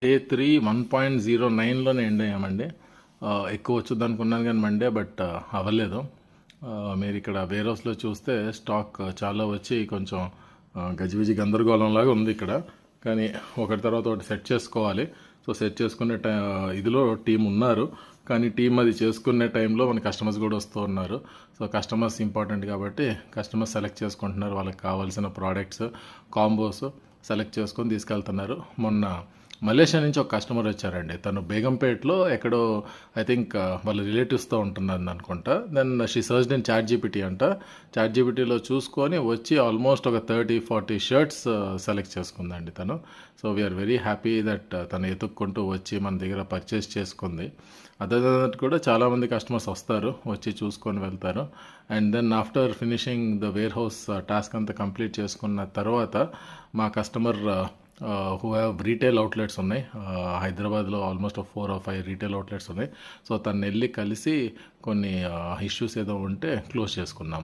Day 3 1.09లోనే end అయ్యామండి. ఎక్కువ వచ్చుద్ది అనుకున్నాను కానీ మండే బట్ అవ్వలేదు. మీరు ఇక్కడ వేర్ హౌస్లో చూస్తే స్టాక్ చాలా వచ్చి కొంచెం గజిబిజి గందరగోళంలాగా ఉంది ఇక్కడ. కానీ ఒకటి తర్వాత ఒకటి సెట్ చేసుకోవాలి. సో సెట్ చేసుకునే ఇదిలో టీం ఉన్నారు, కానీ టీం అది చేసుకునే టైంలో మన కస్టమర్స్ కూడా వస్తూ ఉన్నారు. సో కస్టమర్స్ ఇంపార్టెంట్ కాబట్టి కస్టమర్స్ సెలెక్ట్ చేసుకుంటున్నారు, వాళ్ళకి కావాల్సిన ప్రోడక్ట్స్ కాంబోస్ సెలెక్ట్ చేసుకొని తీసుకెళ్తున్నారు. మొన్న మలేషియా నుంచి ఒక కస్టమర్ వచ్చారండి. తను బేగంపేటలో ఎక్కడో ఐ థింక్ వాళ్ళ రిలేటివ్స్తో ఉంటున్నారు అనుకుంటా. Then she searched in chat GPT అంట. చాట్ జీపీటీలో చూసుకొని వచ్చి ఆల్మోస్ట్ ఒక 30-40 షర్ట్స్ సెలెక్ట్ చేసుకుందండి తను. So we're very happy that తను ఎతుక్కుంటూ వచ్చి మన దగ్గర పర్చేస్ చేసుకుంది. అదర్ దట్ కూడా చాలామంది కస్టమర్స్ వస్తారు, వచ్చి చూసుకొని వెళ్తారు. And then after finishing the warehouse task అంతా కంప్లీట్ చేసుకున్న తర్వాత మా customer who have retail outlets ఉన్నాయి హైదరాబాద్లో ఆల్మోస్ట్ 4 or 5 రీటైల్ అవుట్లెట్స్ ఉన్నాయి. సో తను వెళ్ళి కలిసి కొన్ని ఇష్యూస్ ఏదో ఉంటే క్లోజ్ చేసుకున్నాం.